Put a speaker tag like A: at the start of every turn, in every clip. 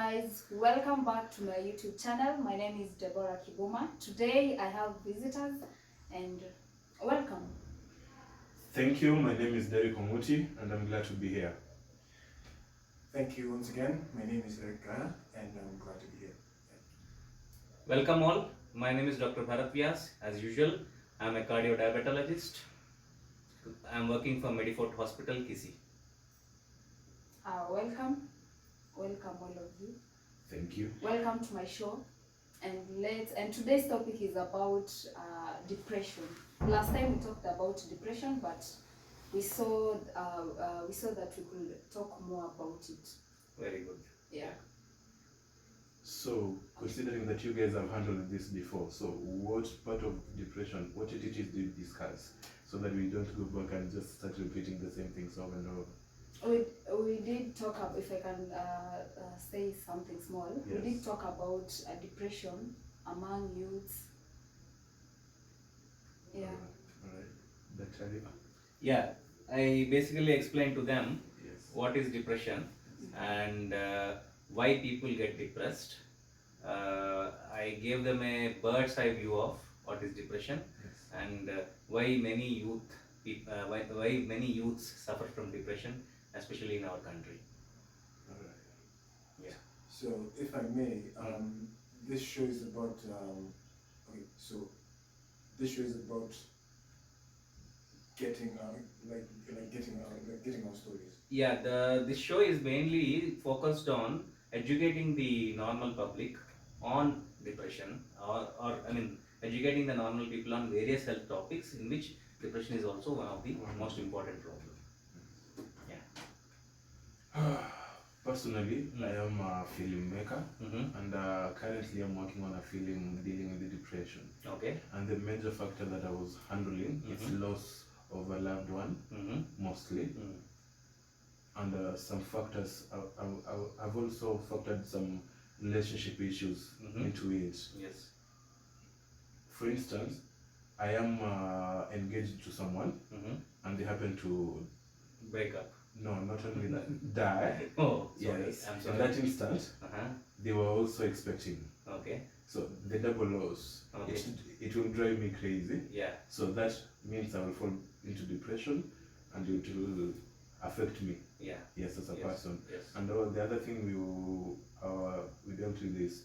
A: guys, welcome back to my YouTube channel. My name is Deborah Kibuma. Today I have visitors and welcome.
B: Thank you. My name is Derek Omuti and I'm glad to be here.
C: Thank you once again. My name is Eric Gaya and I'm glad to be here.
D: Welcome all. My name is Dr. Bharat Vyas. As usual, I am a cardiodiabetologist. I am working for Medifort Hospital, Kisi.
A: Welcome all of you.
B: Thank you.
A: Welcome to my show. And today's topic is about depression. Last time we talked about depression, but we saw that we could talk more about it.
D: Very good.
A: Yeah.
B: So, considering that you guys have handled this before, so what part of depression, what it is did you discuss, so that we don't go back and just start repeating the same things over and over?
A: We did talk about, if I can say something small,
B: Yes.
A: we did talk about depression among youths. Yeah.
B: All right. Dr. Aliva?
D: Yeah, I basically explained to them
B: Yes.
D: what is depression and why people get depressed. I gave them a bird's eye view of what is depression
B: Yes.
D: and why many youths suffer from depression, especially in our country.
B: All right.
D: Yeah.
C: So, if I may, this show is about. This show is about getting getting our stories.
D: Yeah, this show is mainly focused on educating the normal public on depression, or I mean, educating the normal people on various health topics, in which depression is also one of the most important problem.
B: Personally, I am a filmmaker and currently I'm working on a film dealing with the depression.
D: Okay.
B: And the major factor that I was handling is loss of a loved one, mostly. And some factors, I've also factored some relationship issues into it.
D: Yes.
B: For instance, I am engaged to someone and they happen to,
D: Break up.
B: no, not only that, die.
D: Oh, sorry.
B: Yes.
D: I'm
B: In
D: sorry.
B: that instant, they were also expecting.
D: Okay.
B: So the double loss,
D: Okay.
B: it will drive me crazy.
D: Yeah.
B: So that means I will fall into depression and it will affect me.
D: Yeah.
B: Yes, as a person.
D: Yes.
B: And the other thing we dealt with is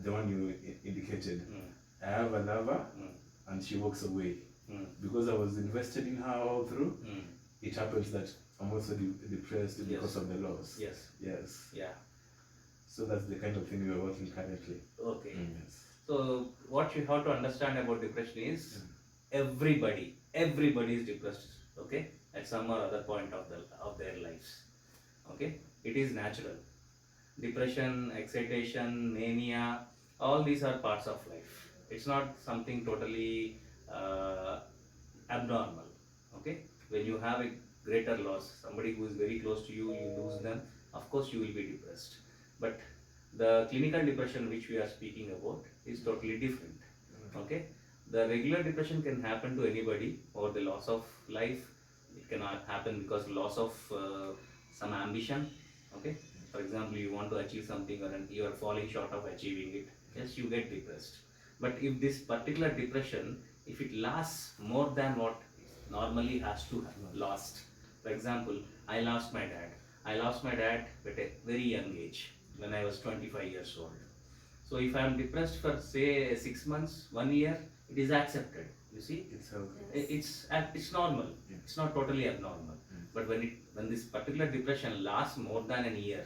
B: the one you indicated. I have a lover and she walks away. Because I was invested in her all through, it happens that I'm also depressed because of the loss.
D: Yes.
B: Yes.
D: Yeah.
B: So that's the kind of thing we are working currently.
D: Okay.
B: Yes.
D: So what you have to understand about depression is everybody is depressed. Okay, at some or other point of their lives. Okay, it is natural. Depression, excitation, mania, all these are parts of life. It's not something totally abnormal. Okay, when you have a greater loss, somebody who is very close to you, you lose them, of course you will be depressed. But the clinical depression which we are speaking about is totally different. Okay, the regular depression can happen to anybody, or the loss of life. It cannot happen because loss of some ambition. Okay, for example, you want to achieve something or you are falling short of achieving it. Yes, you get depressed. But if this particular depression, if it lasts more than what normally has to have lost. For example, I lost my dad. I lost my dad at a very young age, when I was 25 years old. So if I am depressed for say 6 months, 1 year, it is accepted. You see,
B: It's healthy.
D: it's normal. It's not totally abnormal. But when this particular depression lasts more than a year,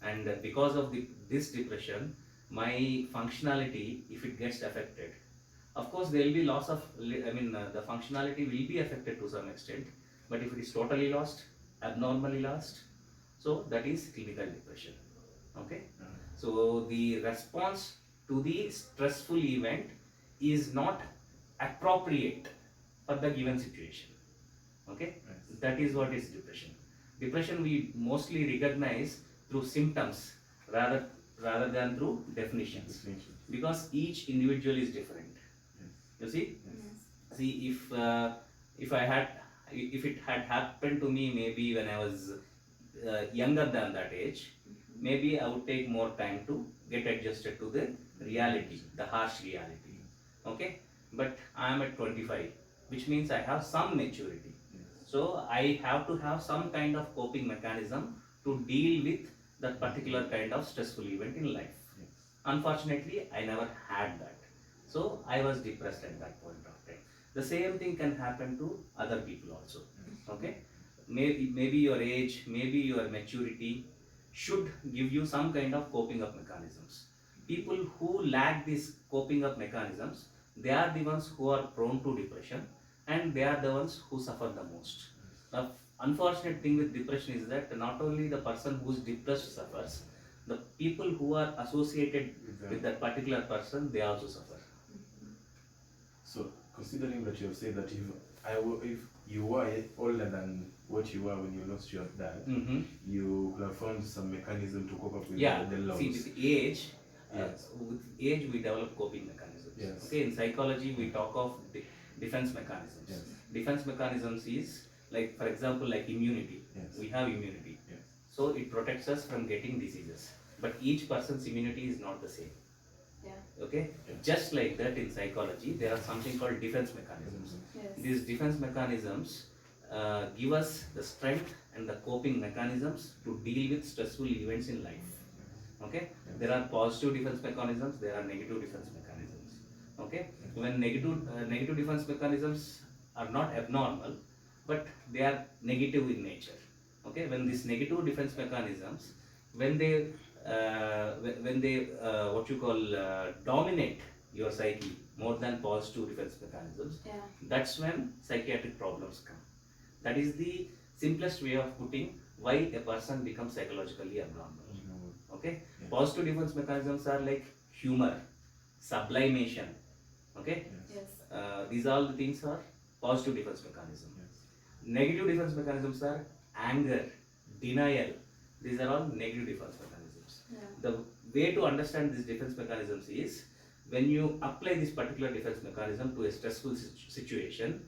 D: and because of this depression, my functionality, if it gets affected, of course there will be loss of, the functionality will be affected to some extent. But if it is totally lost, abnormally lost, so that is clinical depression. Okay. So the response to the stressful event is not appropriate for the given situation. Okay.
B: Right.
D: That is what is depression. Depression we mostly recognize through symptoms rather than through definitions, because each individual is different. You see, see if it had happened to me maybe when I was younger than that age, maybe I would take more time to get adjusted to the reality, the harsh reality. Okay, but I am at 25, which means I have some maturity. So I have to have some kind of coping mechanism to deal with that particular kind of stressful event in life. Unfortunately, I never had that. So I was depressed at that point of time. The same thing can happen to other people also. Okay, maybe your age, maybe your maturity should give you some kind of coping up mechanisms. People who lack these coping up mechanisms, they are the ones who are prone to depression, and they are the ones who suffer the most. The unfortunate thing with depression is that not only the person who is depressed suffers, the people who are associated with that particular person, they also suffer.
B: So, considering that you have said that if you were older than what you were when you lost your dad, you could have found some mechanism to cope up with the loss.
D: See, with age,
B: Yes.
D: with age we develop coping mechanisms.
B: Yes.
D: Okay, in psychology we talk of defense mechanisms.
B: Yes.
D: Defense mechanisms is like, for example, like immunity.
B: Yes.
D: We have immunity.
B: Yes.
D: So it protects us from getting diseases. But each person's immunity is not the same.
A: Yeah.
D: Okay?
B: Yeah.
D: Just like that in psychology, there are something called defense mechanisms.
A: Yes.
D: These defense mechanisms give us the strength and the coping mechanisms to deal with stressful events in life. Okay? There are positive defense mechanisms, there are negative defense mechanisms. Okay? When negative defense mechanisms are not abnormal, but they are negative in nature. Okay? When these negative defense mechanisms, when they dominate your psyche more than positive defense mechanisms,
A: Yeah.
D: that's when psychiatric problems come. That is the simplest way of putting why a person becomes psychologically abnormal. Okay?
B: Yeah.
D: Positive defense mechanisms are like humor, sublimation. Okay?
A: Yes.
D: These all the things are positive defense mechanisms. Negative defense mechanisms are anger, denial. These are all negative defense mechanisms.
A: Yeah.
D: The way to understand these defense mechanisms is when you apply this particular defense mechanism to a stressful situation.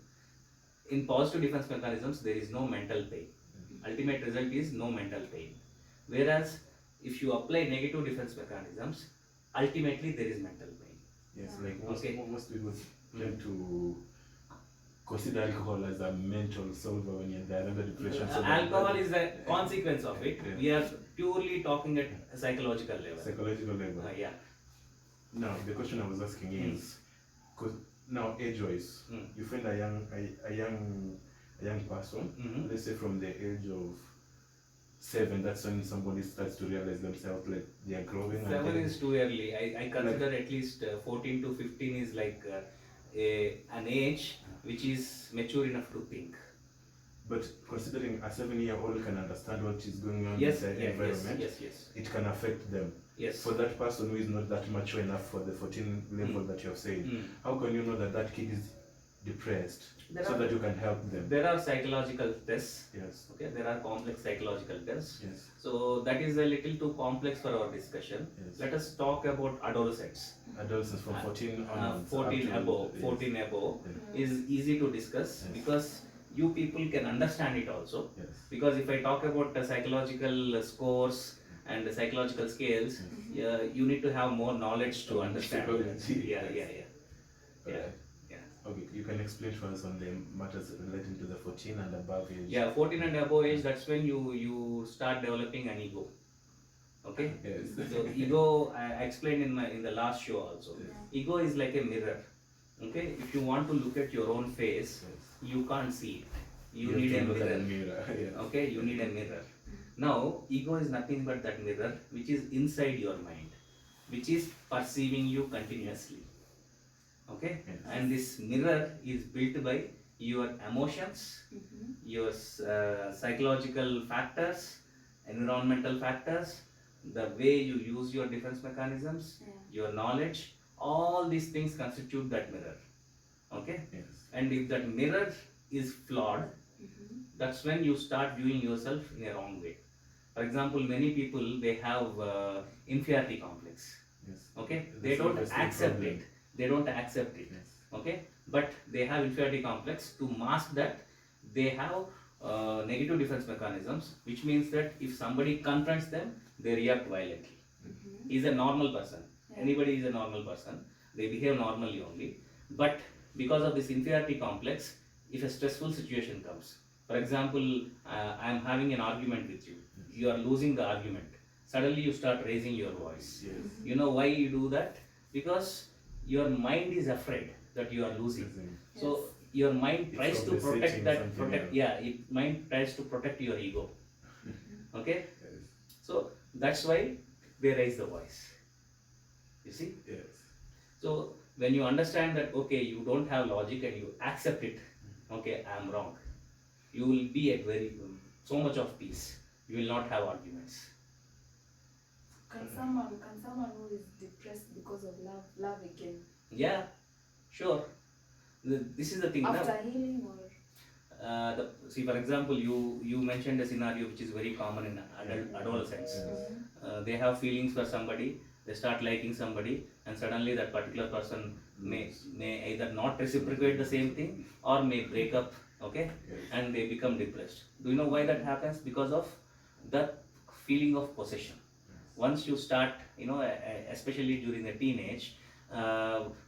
D: In positive defense mechanisms, there is no mental pain. Ultimate result is no mental pain. Whereas if you apply negative defense mechanisms, ultimately there is mental pain.
B: Yes, like
D: Okay.
B: most people tend to consider alcohol as a mental solver when they're under depression. So
D: Alcohol is a consequence of it.
B: Yeah.
D: We are purely talking at a psychological level.
B: psychological level.
D: Yeah.
B: Now, the question I was asking is, because now age-wise, you find a young person, let's say from the age of 7, that's when somebody starts to realize themselves like they are growing. and
D: 7
B: then-
D: is too early. I consider at least 14 to 15 is like an age which is mature enough to think.
B: But considering a 7-year-old can understand what is going on
D: Yes,
B: in the environment,
D: yes.
B: it can affect them.
D: Yes.
B: For that person who is not that mature enough for the 14 level that you have said, how can you know that that kid is depressed so that you can help them?
D: There are psychological tests.
B: Yes.
D: Okay, there are complex psychological tests.
B: Yes.
D: So that is a little too complex for our discussion.
B: Yes.
D: Let us talk about adolescents.
B: Adolescents from 14 onwards.
D: 14
B: up to-
D: above,
B: yes.
D: 14 above
B: Yeah.
D: is easy to discuss
B: Yes.
D: because you people can understand it also.
B: Yes.
D: Because if I talk about the psychological scores and the psychological scales, you need to have more knowledge to understand.
B: Psychology,
D: Yeah.
B: Okay.
D: Yeah.
B: Okay, you can explain to us on the matters relating to the 14 and above age.
D: Yeah, 14 and above age, that's when you start developing an ego. Okay?
B: Yes.
D: So ego, I explained in the last show also.
B: Yes.
D: Ego is like a mirror. Okay? If you want to look at your own face,
B: Yes.
D: you can't see it. You
B: have
D: need
B: to
D: a
B: look at
D: mirror.
B: the mirror. Yes.
D: Okay? You need a mirror. Now, ego is nothing but that mirror which is inside your mind, which is perceiving you continuously. Okay?
B: Yes.
D: And this mirror is built by your emotions, your psychological factors, environmental factors, the way you use your defense mechanisms, your knowledge, all these things constitute that mirror. Okay?
B: Yes.
D: And if that mirror is flawed, that's when you start viewing yourself in a wrong way. For example, many people, they have inferiority complex.
B: Yes.
D: Okay?
B: That's
D: They don't
B: obviously a
D: accept
B: problem.
D: it. They don't accept it.
B: Yes.
D: Okay? But they have inferiority complex. To mask that, they have negative defense mechanisms, which means that if somebody confronts them, they react violently. He's a normal person.
A: Yeah.
D: Anybody is a normal person. They behave normally only. But because of this inferiority complex, if a stressful situation comes, for example, I am having an argument with you. You are losing the argument. Suddenly you start raising your voice.
B: Yes.
D: You know why you do that? Because your mind is afraid that you are losing. So
A: Yes.
D: your mind
B: It's
D: tries to
B: compensating
D: protect that,
B: something else.
D: mind tries to protect your ego. Okay?
B: Yes.
D: So that's why they raise the voice. You see?
B: Yes.
D: So when you understand that, okay, you don't have logic and you accept it, okay, I am wrong, you will be at so much of peace. You will not have arguments.
A: Can someone who is depressed because of love again
D: Yeah, sure. This is the thing.
A: after
D: Now,
A: healing or
D: see, for example, you mentioned a scenario which is very common in adolescents. They have feelings for somebody, they start liking somebody, and suddenly that particular person may either not reciprocate the same thing or may break up, okay,
B: Yes.
D: and they become depressed. Do you know why that happens? Because of the feeling of possession. Once you start, especially during the teenage,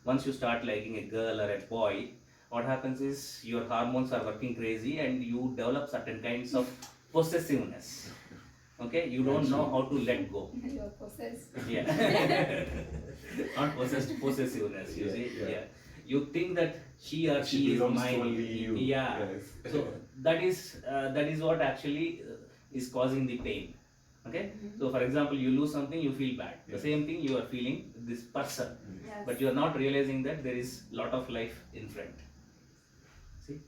D: once you start liking a girl or a boy, what happens is your hormones are working crazy and you develop certain kinds of possessiveness. Okay, you don't know how to let go.
A: you are possessed.
D: Yeah. Not possessiveness, you
B: Yeah,
D: see.
B: yeah.
D: Yeah. You think that she or
B: She
D: she is
B: belongs to
D: mine.
B: only you.
D: Yeah.
B: Yes.
D: So that is what actually is causing the pain. Okay. So for example, you lose something, you feel bad. The
B: Yes.
D: same thing you are feeling this person,
A: Yes.
D: but you are not realizing that there is lot of life in front. See,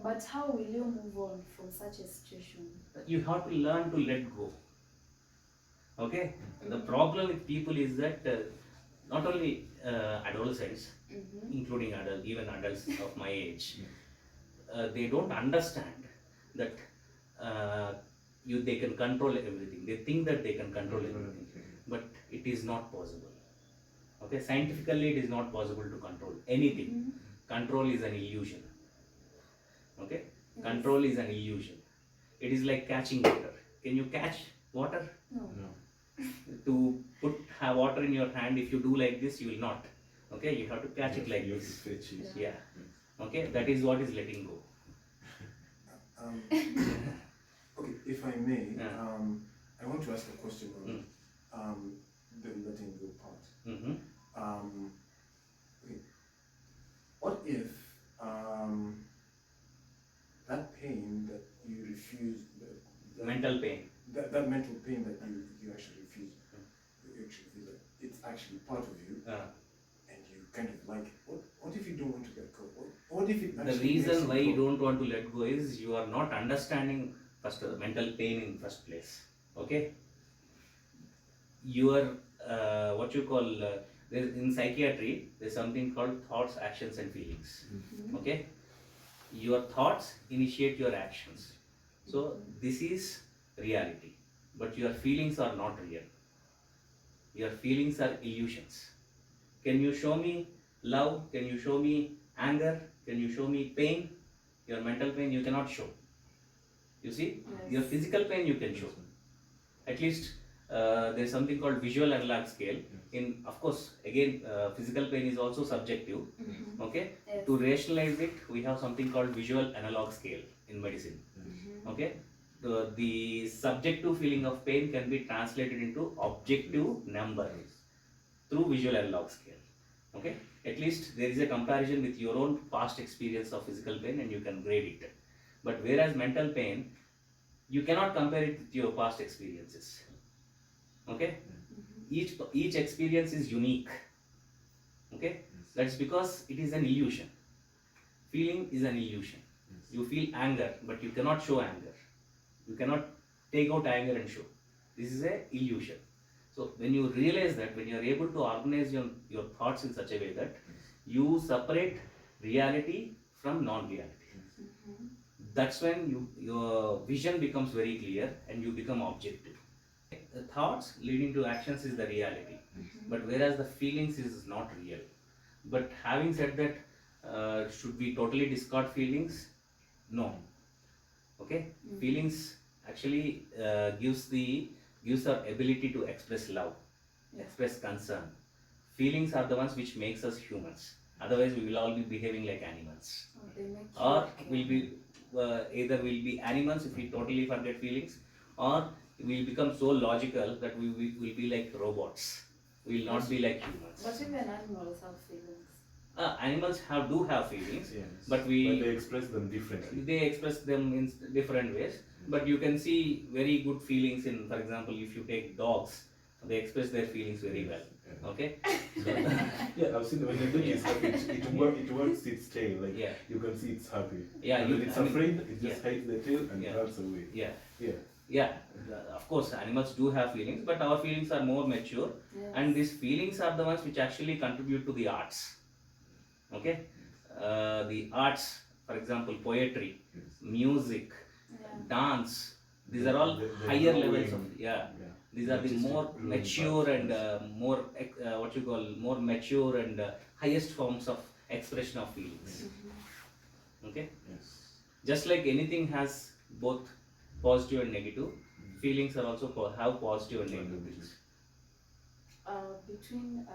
A: But how will you move on from such a situation?
D: you have to learn to let go. Okay. The problem with people is that not only adolescents, including even adults of my age, they don't understand that they can control everything. They think that they can control everything, but it is not possible. Okay, scientifically it is not possible to control anything. Control is an illusion. Okay, control is an illusion. It is like catching water. Can you catch water?
A: No.
B: No.
D: To have water in your hand, if you do like this, you will not. Okay, you have to catch it like
B: You
D: this.
B: fetch it.
D: Yeah. Okay, that is what is letting go.
C: Okay, if I may,
D: Yeah.
C: I want to ask a question on
D: Mm.
C: the letting go part.
D: Mm-hmm.
C: Okay, what if that pain that you refuse, that
D: Mental pain.
C: that mental pain that you actually refuse, you actually feel that it's actually part of you, and you kind of like it. What if you don't want to let go? What if it
D: The
C: actually makes
D: reason why you
C: go?
D: don't want to let go is you are not understanding first the mental pain in first place. Okay. Your what you call in psychiatry, there's something called thoughts, actions, and feelings. Okay. Your thoughts initiate your actions. So this is reality, but your feelings are not real. Your feelings are illusions. Can you show me love? Can you show me anger? Can you show me pain? Your mental pain you cannot show. You see,
A: Yes.
D: your physical pain you can show. At least there is something called visual analog scale. In, of course, again, physical pain is also subjective. Okay.
A: Yes.
D: To rationalize it, we have something called visual analog scale in medicine. Okay. The subjective feeling of pain can be translated into objective number through visual analog scale. Okay. At least there is a comparison with your own past experience of physical pain and you can grade it. But whereas mental pain, you cannot compare it with your past experiences. Okay. Each experience is unique. Okay. That's because it is an illusion. Feeling is an illusion. You feel anger, but you cannot show anger. You cannot take out anger and show. This is an illusion. So when you realize that, when you are able to organize your thoughts in such a way that you separate reality from non-reality, that's when your vision becomes very clear and you become objective. The thoughts leading to actions is the reality, but whereas the feelings is not real. But having said that, should we totally discard feelings? No. Okay, feelings actually gives our ability to express love, express concern. Feelings are the ones which makes us humans. Otherwise, we will all be behaving like animals,
A: They make
D: or
A: you
D: will be either we'll be animals if we totally forget feelings, or we'll become so logical that we will be like robots. We will not be like humans.
A: But even animals have feelings.
D: Animals do have feelings,
B: Yes.
D: but
B: they express them differently.
D: they express them in different ways. But you can see very good feelings in, for example, if you take dogs, they express their feelings very well.
B: Yeah.
D: Okay.
B: Yeah, I've seen when the dog is happy, it works its tail. Like
D: Yeah.
B: you can see it's happy.
D: Yeah,
B: And
D: you-
B: when it's
D: I mean,
B: afraid, it just
D: yeah.
B: hides the tail and
D: Yeah.
B: runs away.
D: Yeah.
B: Yeah.
D: Yeah, of course, animals do have feelings, but our feelings are more mature,
A: Yes.
D: and these feelings are the ones which actually contribute to the arts. Okay, the arts, for example, poetry,
B: Yes.
D: music,
A: Yeah.
D: dance. These are all
B: The
D: higher
B: drawing,
D: levels of
B: yeah.
D: These are the
B: Artistic
D: more
B: drawing
D: mature
B: parts,
D: and
B: yes.
D: more what you call more mature and highest forms of expression of feelings. Okay.
B: Yes.
D: Just like anything has both positive and negative, feelings are also have positive and negative things.
A: Between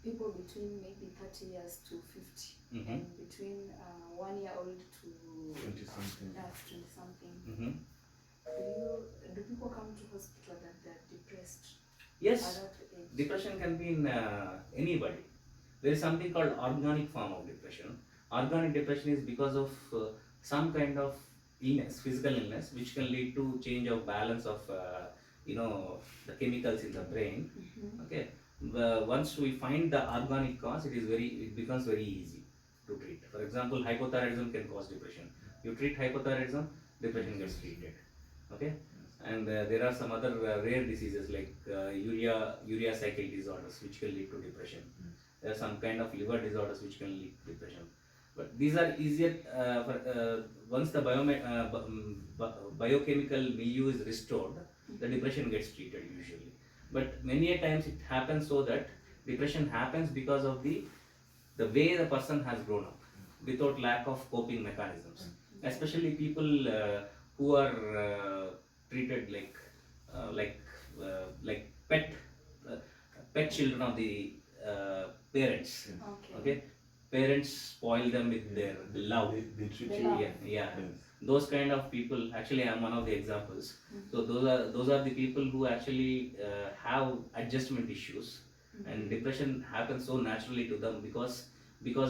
A: people between maybe 30 years to 50,
D: Mhm.
A: and between 1 year old to
B: 20 something.
A: 20 something,
D: Mhm.
A: do people come to hospital that they're depressed
D: Yes,
A: at that age?
D: depression can be in anybody. There is something called organic form of depression. Organic depression is because of some kind of illness, physical illness, which can lead to change of balance of the chemicals in the brain. Okay, once we find the organic cause, it becomes very easy to treat. For example, hypothyroidism can cause depression. You treat hypothyroidism, depression gets treated. Okay, and there are some other rare diseases like urea cycle disorders which can lead to depression. There are some kind of liver disorders which can lead to depression. But these are easier once the biochemical milieu is restored, the depression gets treated usually. But many a times it happens so that depression happens because of the way the person has grown up, without lack of coping mechanisms. Especially people who are treated like uh, pet children of the parents. Okay, parents spoil them with their love.
B: They treat
A: The
B: you.
A: love.
D: Yeah, yeah.
B: Yes.
D: Those kind of people. Actually, I'm one of the examples. So those are the people who actually have adjustment issues, and depression happens so naturally to them because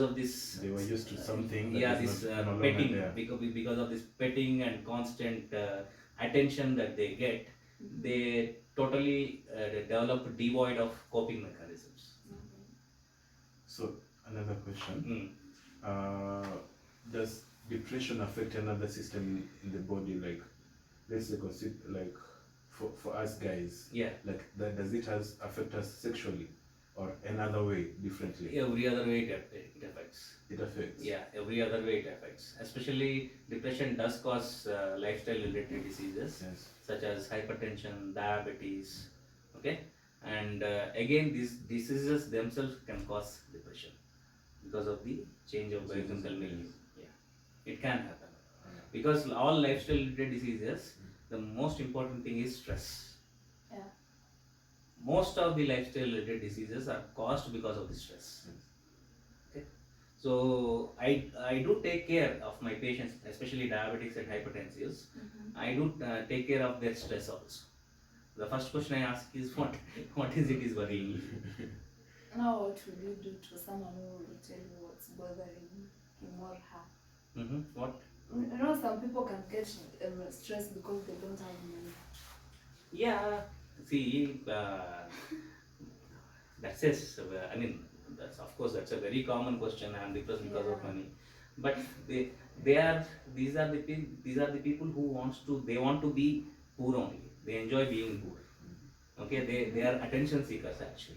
D: of this.
B: They were used to something.
D: Yeah,
B: that is
D: this
B: no longer
D: petting,
B: there.
D: because of this petting and constant attention that they get, they totally develop devoid of coping mechanisms.
B: So another question.
D: Mm.
B: Does depression affect another system in the body? Like, let's say, like for us guys,
D: Yeah.
B: like that, does it affect us sexually or another way differently?
D: Every other way it affects.
B: It affects.
D: Yeah, every other way it affects. Especially depression does cause lifestyle related diseases
B: Yes.
D: such as hypertension, diabetes. Okay, and again these diseases themselves can cause depression because of the change of biochemical milieu. Yeah, it can happen because all lifestyle related diseases, the most important thing is stress.
A: Yeah.
D: Most of the lifestyle related diseases are caused because of the stress. Okay. So I do take care of my patients, especially diabetics and hypertensives. I do take care of their stress also. The first question I ask is what is it is worrying you?
A: Now, what will you do to someone who will tell you what's bothering him or her?
D: What?
A: You know, some people can get stressed because they don't have money.
D: Yeah. See, that's it. I mean, that's of course that's a very common question. I am depressed because of
A: Yeah.
D: money, but these are the people who want to be poor only. They enjoy being poor. Okay, they are attention seekers actually.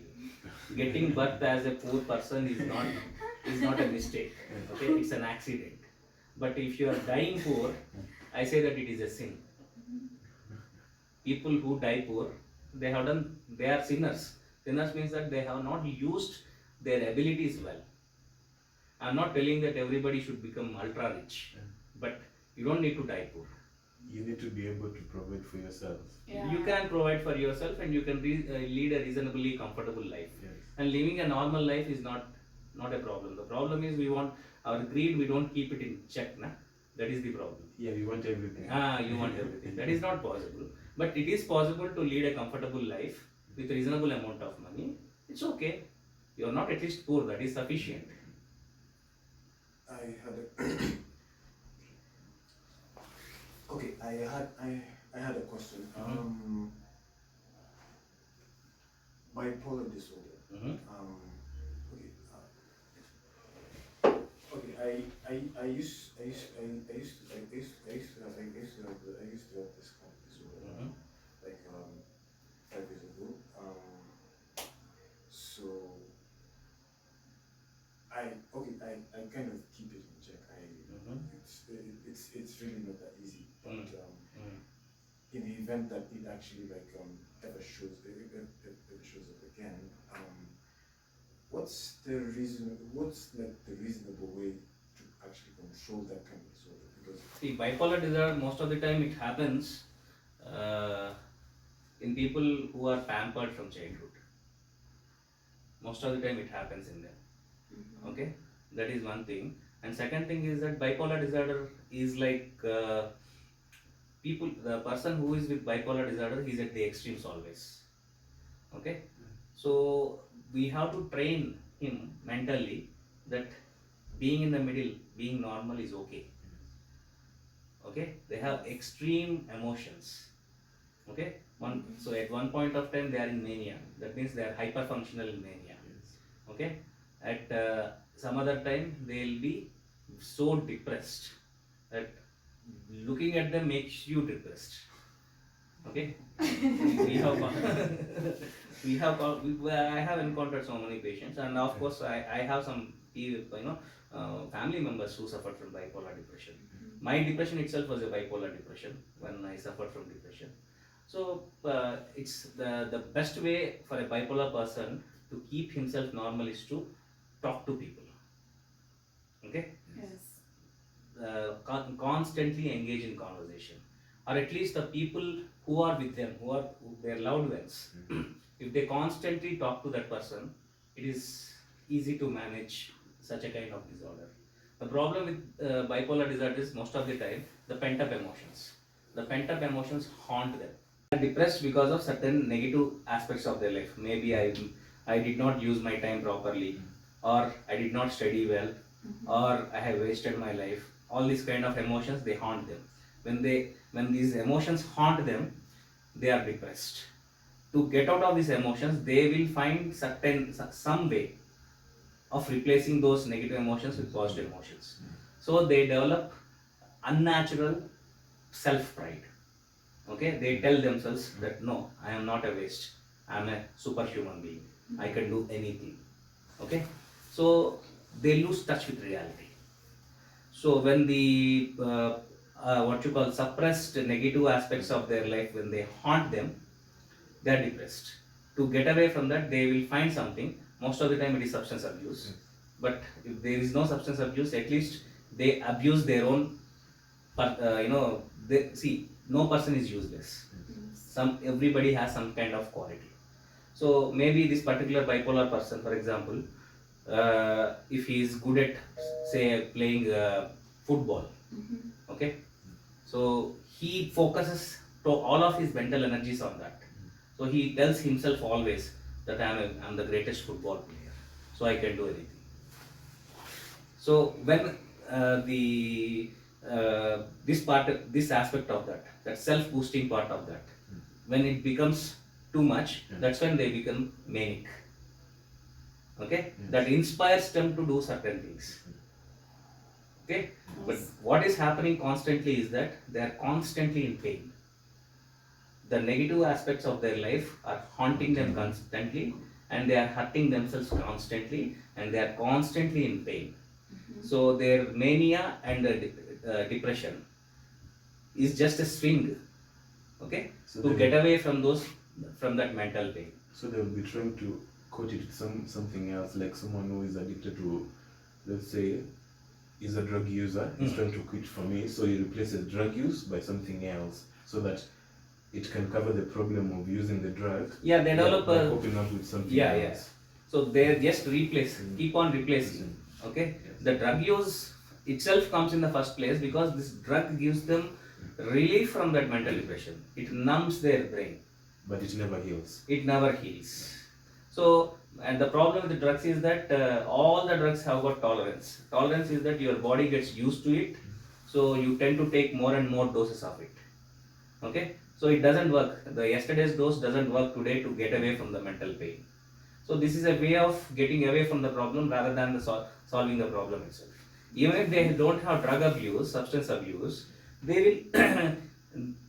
D: Getting birth as a poor person is not a mistake. Okay, it's an accident. But if you are dying poor, I say that it is a sin. People who die poor, they are sinners. Sinners means that they have not used their abilities well. I'm not telling that everybody should become ultra rich, but You don't need to die poor.
B: You need to be able to provide for yourself.
A: Yeah.
D: You can provide for yourself and you can lead a reasonably comfortable life.
B: Yes.
D: And living a normal life is not a problem. The problem is we want our greed, we don't keep it in check. Na? That is the problem.
B: Yeah, you want everything.
D: You want everything. That is not possible. But it is possible to lead a comfortable life with a reasonable amount of money. It's okay. You are not at least poor. That is sufficient.
C: I had a okay. I had a question. Bipolar disorder.
D: Mhm.
C: Okay. Okay. I used to have this kind of disorder
D: Mhm.
C: like 5 years ago. So I kind of keep it in check.
D: Mhm.
C: It's really not that easy. But
D: Mm.
C: in the event that it actually like ever shows up again, what's like the reasonable way to actually control that kind of disorder? Because
D: See, bipolar disorder, most of the time it happens in people who are pampered from childhood. Most of the time it happens in them. Okay, that is one thing. And second thing is that bipolar disorder is like the person who is with bipolar disorder, he's at the extremes always. Okay, so we have to train him mentally that being in the middle, being normal is okay. Okay, they have extreme emotions. Okay, so at one point of time they are in mania. That means they are hyper functional in mania.
B: Yes.
D: Okay, at some other time they'll be so depressed that looking at them makes you depressed. Okay, we have I have encountered so many patients, and of course I have some family members who suffered from bipolar depression. My depression itself was a bipolar depression when I suffered from depression. So it's the best way for a bipolar person to keep himself normal is to talk to people. Okay,
A: Yes.
D: constantly engage in conversation, or at least the people who are with them, who are their loved ones. If they constantly talk to that person, it is easy to manage such a kind of disorder. The problem with bipolar disorder is most of the time the pent up emotions. The pent up emotions haunt them. They are depressed because of certain negative aspects of their life. Maybe I did not use my time properly, or I did not study well, or I have wasted my life. All these kind of emotions, they haunt them. When these emotions haunt them, they are depressed. To get out of these emotions, they will find some way of replacing those negative emotions with positive emotions. So they develop unnatural self pride. Okay, they tell themselves that no, I am not a waste. I am a superhuman being. I can do anything. Okay, so they lose touch with reality. So when the what you call suppressed negative aspects of their life, when they haunt them, they are depressed. To get away from that, they will find something. Most of the time, it is substance abuse. But if there is no substance abuse, at least they abuse their own. See, no person is useless. Everybody has some kind of quality. So maybe this particular bipolar person, for example, if he is good at, say, playing football, okay, so he focuses to all of his mental energies on that. So he tells himself always that I'm the greatest football player, so I can do anything. So when this aspect of that self-boosting part of that, when it becomes too much, that's when they become manic. Okay, that inspires them to do certain things. Okay, but what is happening constantly is that they are constantly in pain. The negative aspects of their life are haunting them constantly, and they are hurting themselves constantly, and they are constantly in pain. So their mania and depression is just a swing, okay,
B: So
D: to get away from that mental pain.
B: So they will be trying to coat it with something else, like someone who is addicted to, let's say, is a drug user. He's trying to quit from it, so he replaces drug use by something else, so that it can cover the problem of using the drug.
D: Yeah, they develop
B: by
D: a
B: coping up with something
D: yeah.
B: else.
D: So they just replace, keep on replacing. Okay, the drug use itself comes in the first place because this drug gives them relief from that mental depression. It numbs their brain.
B: But it never heals.
D: It never heals. So, and the problem with the drugs is that all the drugs have got tolerance. Tolerance is that your body gets used to it, so you tend to take more and more doses of it. Okay, so it doesn't work. The yesterday's dose doesn't work today to get away from the mental pain. So this is a way of getting away from the problem rather than the solving the problem itself. Even if they don't have drug abuse, substance abuse, they will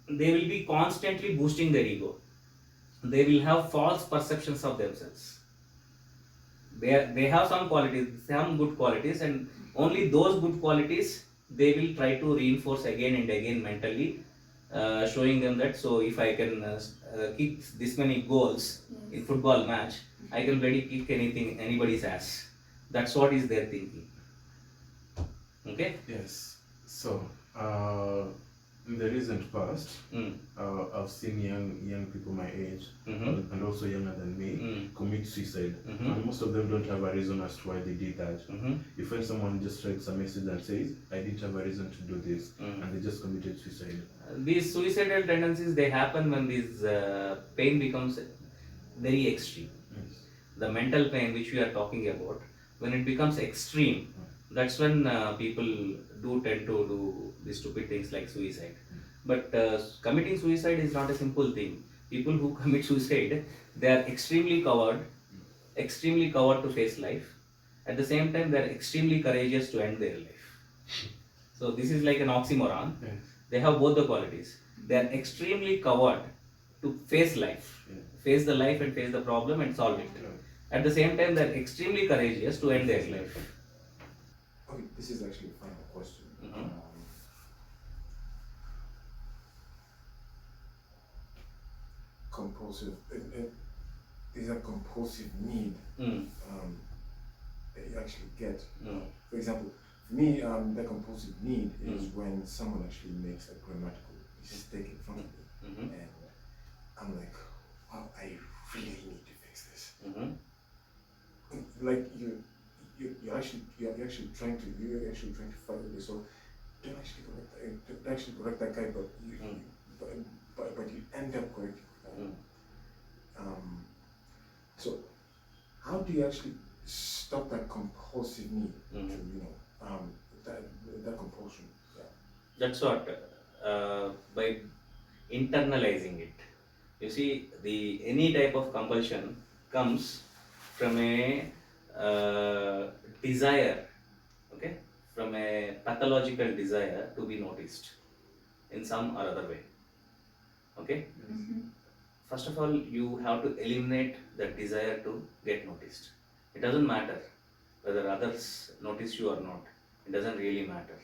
D: they will be constantly boosting their ego. They will have false perceptions of themselves. They have some qualities, some good qualities, and only those good qualities they will try to reinforce again and again mentally, showing them that, so if I can kick this many goals in football match, I can really kick anybody's ass. That's what is their thinking. Okay?
B: Yes. So, in the recent past, I've seen young people my age and also younger than me commit suicide, and most of them don't have a reason as to why they did that. You find someone just writes a message and says, "I didn't have a reason to do this," and they just committed suicide.
D: These suicidal tendencies, they happen when this pain becomes very extreme. The mental pain which we are talking about, when it becomes extreme, that's when people do tend to do these stupid things like suicide. But committing suicide is not a simple thing. People who commit suicide, they are extremely coward to face life. At the same time, they are extremely courageous to end their life. So this is like an oxymoron. They have both the qualities. They are extremely coward to face life, face the life and face the problem and solve it. At the same time, they are extremely courageous to end their life.
C: Okay, this is actually a final question. Compulsive, is a compulsive need that you actually get. For example, for me, the compulsive need is when someone actually makes a grammatical mistake in front of me, and I'm like, wow, I really need to fix this. Like you're actually trying to fight with this, so don't actually correct that guy, but you end up correcting that. So how do you actually stop that compulsive need to that compulsion?
D: That's what by internalizing it. You see, any type of compulsion comes from a desire, okay, from a pathological desire to be noticed in some or other way. Okay. First of all, you have to eliminate that desire to get noticed. It doesn't matter whether others notice you or not. It doesn't really matter.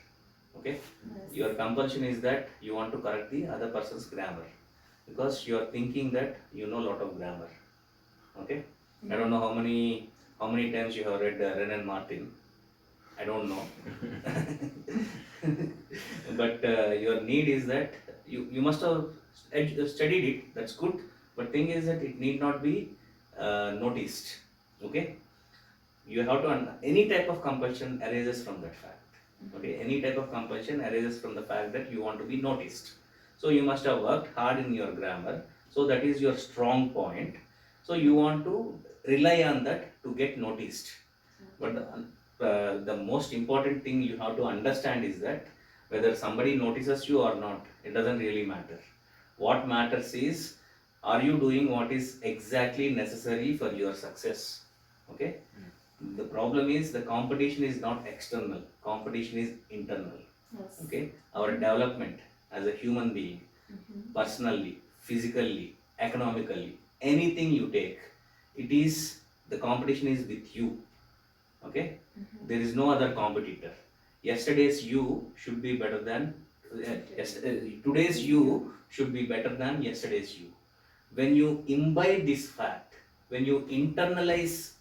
D: Okay. Your compulsion is that you want to correct the other person's grammar because you are thinking that you know a lot of grammar. Okay. I don't know how many times you have read Renan Martin. I don't know. But your need is that you must have studied it. That's good. But thing is that it need not be noticed. Okay. You have to any type of compulsion arises from that fact. Okay. Any type of compulsion arises from the fact that you want to be noticed. So you must have worked hard in your grammar. So that is your strong point. So you want to rely on that to get noticed. But the most important thing you have to understand is that whether somebody notices you or not, it doesn't really matter. What matters is, are you doing what is exactly necessary for your success? Okay. The problem is the competition is not external. Competition is internal. Okay. Our development as a human being, personally, physically, economically, anything you take, it is the competition is with you. Okay. There is no other competitor. Yesterday's you should be better than today's you should be better than yesterday's you. When you imbibe this fact, when you internalize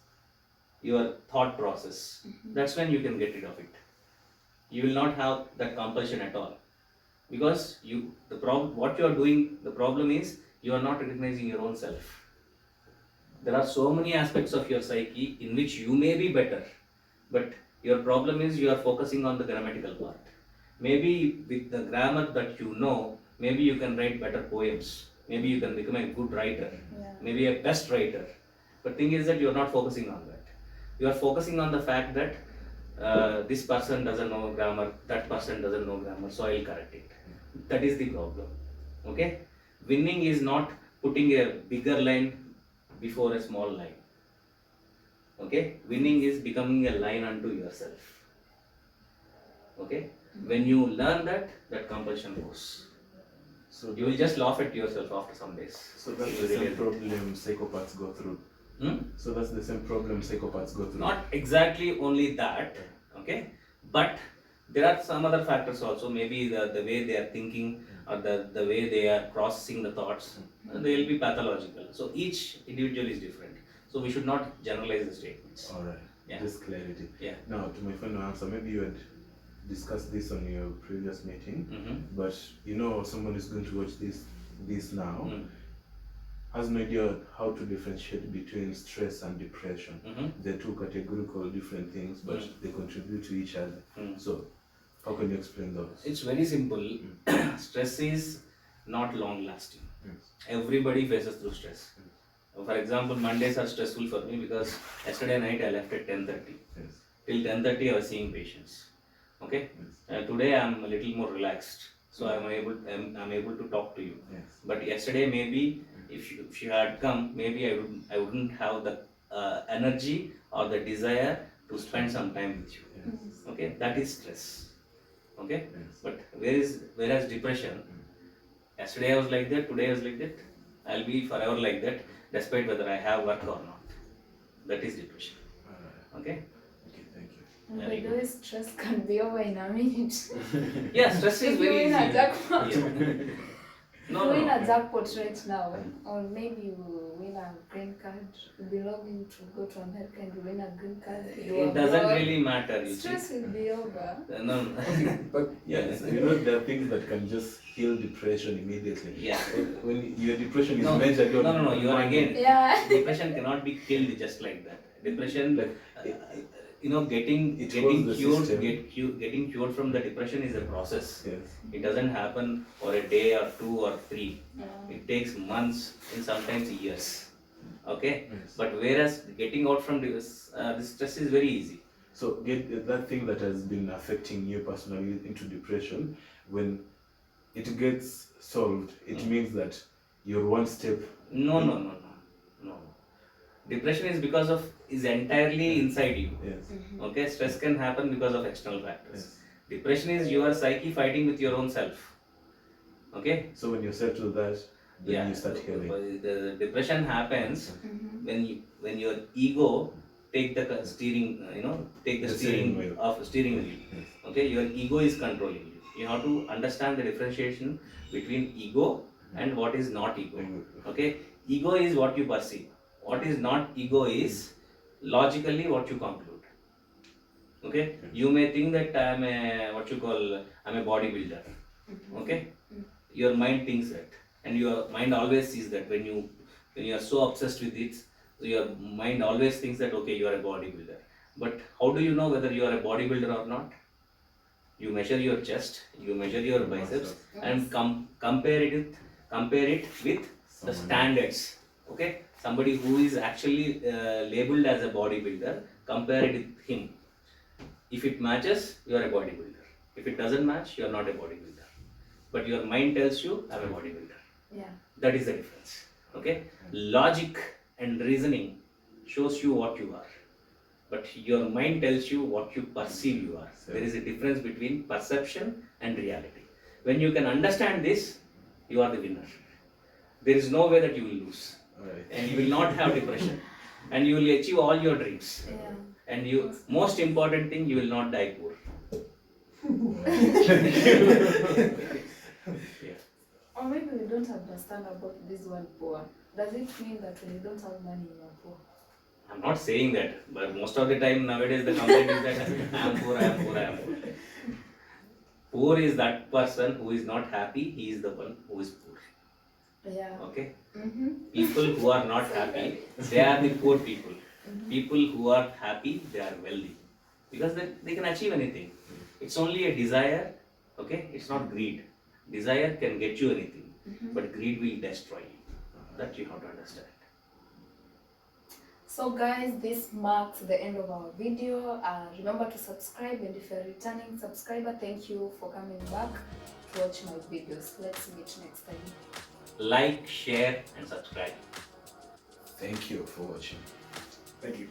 D: your thought process, that's when you can get rid of it. you will not have that compulsion at all, because what you are doing, the problem is you are not recognizing your own self. There are so many aspects of your psyche in which you may be better, but your problem is you are focusing on the grammatical part. Maybe with the grammar that you know, maybe you can write better poems, maybe you can become a good writer, maybe a best writer. But thing is that you are not focusing on that. You are focusing on the fact that this person doesn't know grammar, that person doesn't know grammar, so I will correct it. That is the problem. Okay? Winning is not putting a bigger line before a small line. Okay? Winning is becoming a line unto yourself. Okay? When you learn that, that compulsion goes.
B: So
D: You will just laugh at yourself after some days.
B: So that's
D: You
B: the same
D: realize it.
B: problem psychopaths go through. So that's the same problem psychopaths go through.
D: Not exactly only that, okay, but there are some other factors also. Maybe the way they are thinking, or the way they are processing the thoughts, they will be pathological. So each individual is different. So we should not generalize the statements.
B: All right.
D: Yeah.
B: Just clarity.
D: Yeah.
B: Now, to my final answer, maybe you had discussed this on your previous meeting, but you know, someone is going to watch this now, has no idea how to differentiate between stress and depression. They're two categorical different things, but they contribute to each other. So, how can you explain those?
D: It's very simple. Stress is not long lasting.
B: Yes.
D: Everybody faces through stress. For example, Mondays are stressful for me because yesterday night I left at 10:30.
B: Yes.
D: Till 10:30 I was seeing patients. Okay.
B: Yes.
D: Today I am a little more relaxed, so I'm able to talk to you.
B: Yes.
D: But yesterday maybe if you had come, maybe I wouldn't have the energy or the desire to spend some time with you.
B: Yes.
D: Okay, that is stress. Okay,
B: Yes.
D: but whereas depression, yesterday I was like that, today I was like that, I'll be forever like that, despite whether I have work or not. That is depression.
B: All right.
D: Okay.
B: Okay, thank you.
A: And
D: Very
A: by the way, stress can be over in a minute.
D: Yeah, stress is
A: If you
D: very
A: win a
D: easy.
A: jackpot.
D: Yeah. No,
A: You win
D: no,
A: a jackpot right now, or maybe you win a green card, you belonging to go to America and you win a green card. You
D: it doesn't
A: abroad.
D: really matter. You see.
A: Stress will be over.
D: No, no.
B: But yes, you know, there are things that can just heal depression immediately.
D: Yeah.
B: When your depression is
D: No,
B: measured on
D: no, you are
B: money.
D: again.
A: Yeah.
D: Depression cannot be killed just like that. Depression,
B: Like,
D: getting
B: it
D: cured,
B: holds the system.
D: getting cured from the depression is a process.
B: Yes.
D: It doesn't happen for a day or 2 or 3.
A: Yeah.
D: It takes months and sometimes years. Okay,
B: Yes.
D: but whereas getting out from this stress is very easy.
B: So get that thing that has been affecting you personally into depression, when it gets solved, it means that you're one step.
D: No. Depression is entirely inside you.
B: Yes.
D: Okay, stress can happen because of external factors.
B: Yes.
D: Depression is your psyche fighting with your own self. Okay.
B: So when you settle that, then you start healing.
D: The depression happens when your ego take the steering, take the
B: The
D: steering
B: steering wheel.
D: of steering wheel.
B: Yes.
D: Okay, your ego is controlling you. You have to understand the differentiation between ego and what is not ego. Okay, ego is what you perceive. What is not ego is logically what you conclude. Okay, you may think that I'm a bodybuilder. Okay, your mind thinks that, and your mind always sees that. When you are so obsessed with it, your mind always thinks that okay, you are a bodybuilder. But how do you know whether you are a bodybuilder or not? You measure your chest, you measure your biceps, and compare it with the standards. Okay, somebody who is actually labeled as a bodybuilder, compare it with him. If it matches, you are a bodybuilder. If it doesn't match, you are not a bodybuilder. But your mind tells you, I'm a bodybuilder.
A: Yeah.
D: That is the difference. Okay, logic and reasoning shows you what you are, but your mind tells you what you perceive you are. There is a difference between perception and reality. When you can understand this, you are the winner. There is no way that you will lose.
B: Alright.
D: And you will not have depression, and you will achieve all your dreams.
A: Yeah.
D: And you, most important thing, you will not die poor. Yeah.
A: Or maybe we don't understand about this word poor. Does it mean that when you don't have money, you are poor?
D: I'm not saying that, but most of the time nowadays the complaint is that I am poor, I am poor, I am poor. Poor is that person who is not happy, he is the one who is poor.
A: Yeah.
D: Okay?
A: Mm-hmm.
D: People who are not happy, they are the poor people. People who are happy, they are wealthy. Because they can achieve anything. It's only a desire, okay? It's not greed. Desire can get you anything, but greed will destroy you. That you have to understand.
A: So guys, this marks the end of our video. Remember to subscribe, and if you're a returning subscriber, thank you for coming back to watch my videos. Let's meet next time.
D: Like, share, and subscribe.
B: Thank you for watching.
C: Thank you.